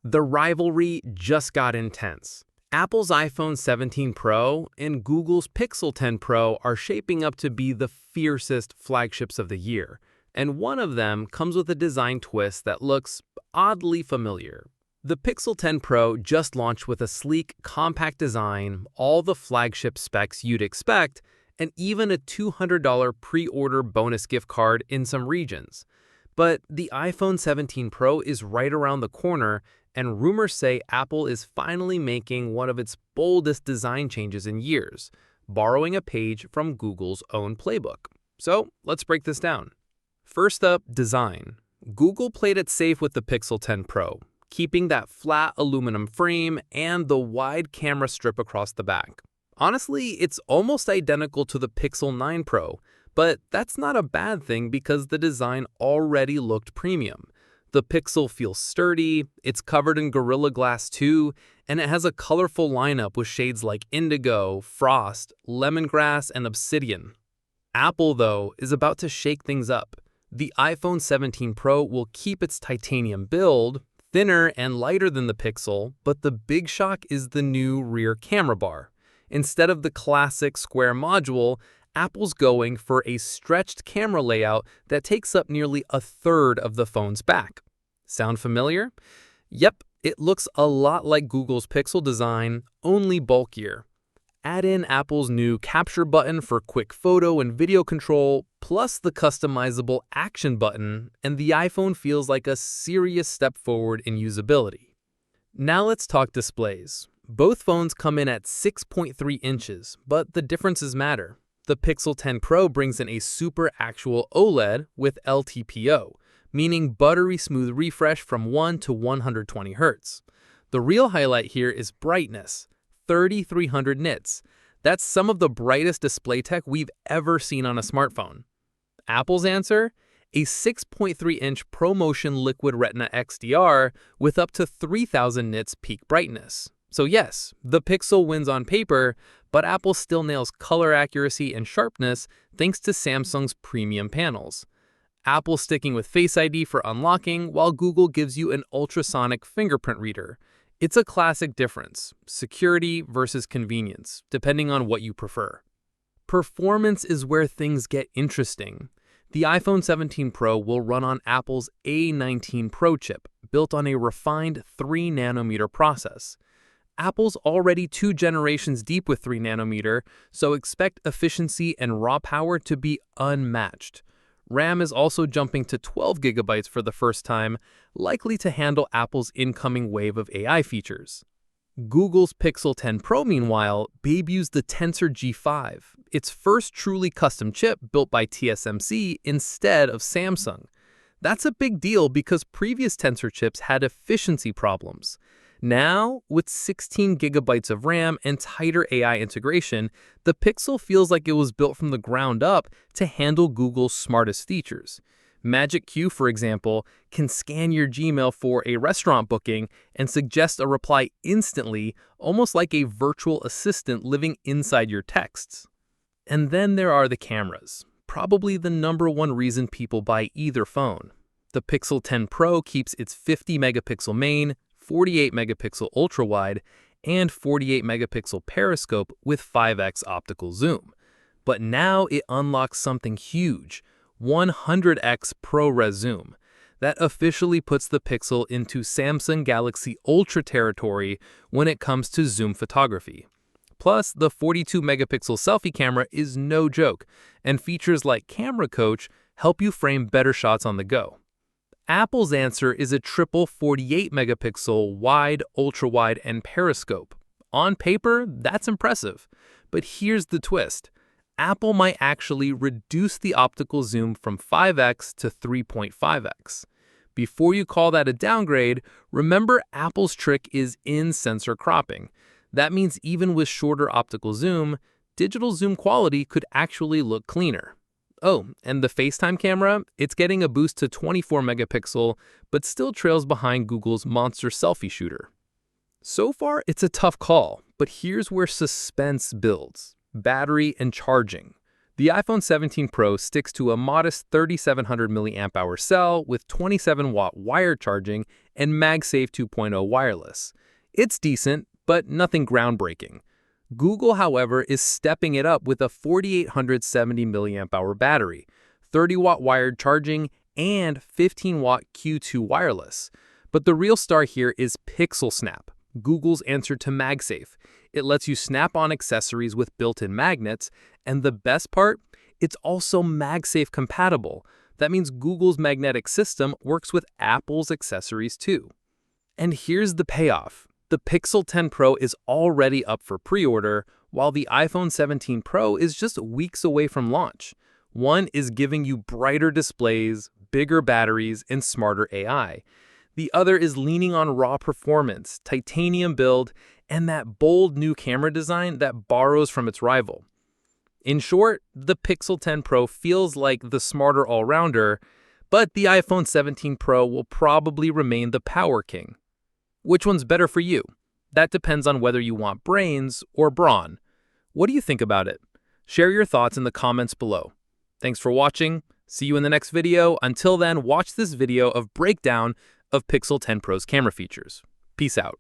The rivalry just got intense. Apple's iPhone 17 Pro and Google's Pixel 10 Pro are shaping up to be the fiercest flagships of the year, and one of them comes with a design twist that looks oddly familiar. The Pixel 10 Pro just launched with a sleek, compact design, all the flagship specs you'd expect, and even a $200 pre-order bonus gift card in some regions. But the iPhone 17 Pro is right around the corner, and rumors say Apple is finally making one of its boldest design changes in years, borrowing a page from Google's own playbook. So let's break this down. First up, design. Google played it safe with the Pixel 10 Pro, keeping that flat aluminum frame and the wide camera strip across the back. Honestly, it's almost identical to the Pixel 9 Pro, but that's not a bad thing because the design already looked premium. The Pixel feels sturdy, it's covered in Gorilla Glass 2, and it has a colorful lineup with shades like indigo, frost, lemongrass, and obsidian. Apple, though, is about to shake things up. The iPhone 17 Pro will keep its titanium build, thinner and lighter than the Pixel, but the big shock is the new rear camera bar. Instead of the classic square module, Apple's going for a stretched camera layout that takes up nearly a third of the phone's back. Sound familiar? Yep, it looks a lot like Google's Pixel design, only bulkier. Add in Apple's new capture button for quick photo and video control, plus the customizable action button, and the iPhone feels like a serious step forward in usability. Now let's talk displays. Both phones come in at 6.3 inches, but the differences matter. The Pixel 10 Pro brings in a super actual OLED with LTPO, meaning buttery smooth refresh from 1 to 120 Hz. The real highlight here is brightness, 3300 nits. That's some of the brightest display tech we've ever seen on a smartphone. Apple's answer? A 6.3-inch ProMotion Liquid Retina XDR with up to 3000 nits peak brightness. So yes, the Pixel wins on paper, but Apple still nails color accuracy and sharpness thanks to Samsung's premium panels. Apple's sticking with Face ID for unlocking, while Google gives you an ultrasonic fingerprint reader. It's a classic difference, security versus convenience, depending on what you prefer. Performance is where things get interesting. The iPhone 17 Pro will run on Apple's A19 Pro chip, built on a refined 3nm process. Apple's already 2 generations deep with 3nm, so expect efficiency and raw power to be unmatched. RAM is also jumping to 12 GB for the first time, likely to handle Apple's incoming wave of AI features. Google's Pixel 10 Pro, meanwhile, debuts the Tensor G5, its first truly custom chip built by TSMC instead of Samsung. That's a big deal because previous Tensor chips had efficiency problems. Now, with 16 GB of RAM and tighter AI integration, the Pixel feels like it was built from the ground up to handle Google's smartest features. Magic Queue, for example, can scan your Gmail for a restaurant booking and suggest a reply instantly, almost like a virtual assistant living inside your texts. And then there are the cameras, probably the #1 reason people buy either phone. The Pixel 10 Pro keeps its 50-megapixel main, 48-megapixel ultra-wide, and 48-megapixel periscope with 5x optical zoom. But now it unlocks something huge, 100x ProRes zoom. That officially puts the Pixel into Samsung Galaxy Ultra territory when it comes to zoom photography. Plus, the 42-megapixel selfie camera is no joke, and features like Camera Coach help you frame better shots on the go. Apple's answer is a triple 48-megapixel wide, ultra-wide, and periscope. On paper, that's impressive. But here's the twist. Apple might actually reduce the optical zoom from 5x to 3.5x. Before you call that a downgrade, remember Apple's trick is in sensor cropping. That means even with shorter optical zoom, digital zoom quality could actually look cleaner. Oh, and the FaceTime camera, it's getting a boost to 24 megapixel, but still trails behind Google's monster selfie shooter. So far, it's a tough call, but here's where suspense builds: battery and charging. The iPhone 17 Pro sticks to a modest 3700 mAh cell with 27-watt wired charging and MagSafe 2.0 wireless. It's decent, but nothing groundbreaking. Google, however, is stepping it up with a 4870 mAh battery, 30-watt wired charging, and 15-watt Q2 wireless. But the real star here is Pixel Snap, Google's answer to MagSafe. It lets you snap on accessories with built-in magnets, and the best part? It's also MagSafe compatible. That means Google's magnetic system works with Apple's accessories too. And here's the payoff. The Pixel 10 Pro is already up for pre-order, while the iPhone 17 Pro is just weeks away from launch. One is giving you brighter displays, bigger batteries, and smarter AI. The other is leaning on raw performance, titanium build, and that bold new camera design that borrows from its rival. In short, the Pixel 10 Pro feels like the smarter all-rounder, but the iPhone 17 Pro will probably remain the power king. Which one's better for you? That depends on whether you want brains or brawn. What do you think about it? Share your thoughts in the comments below. Thanks for watching. See you in the next video. Until then, watch this video of breakdown of Pixel 10 Pro's camera features. Peace out.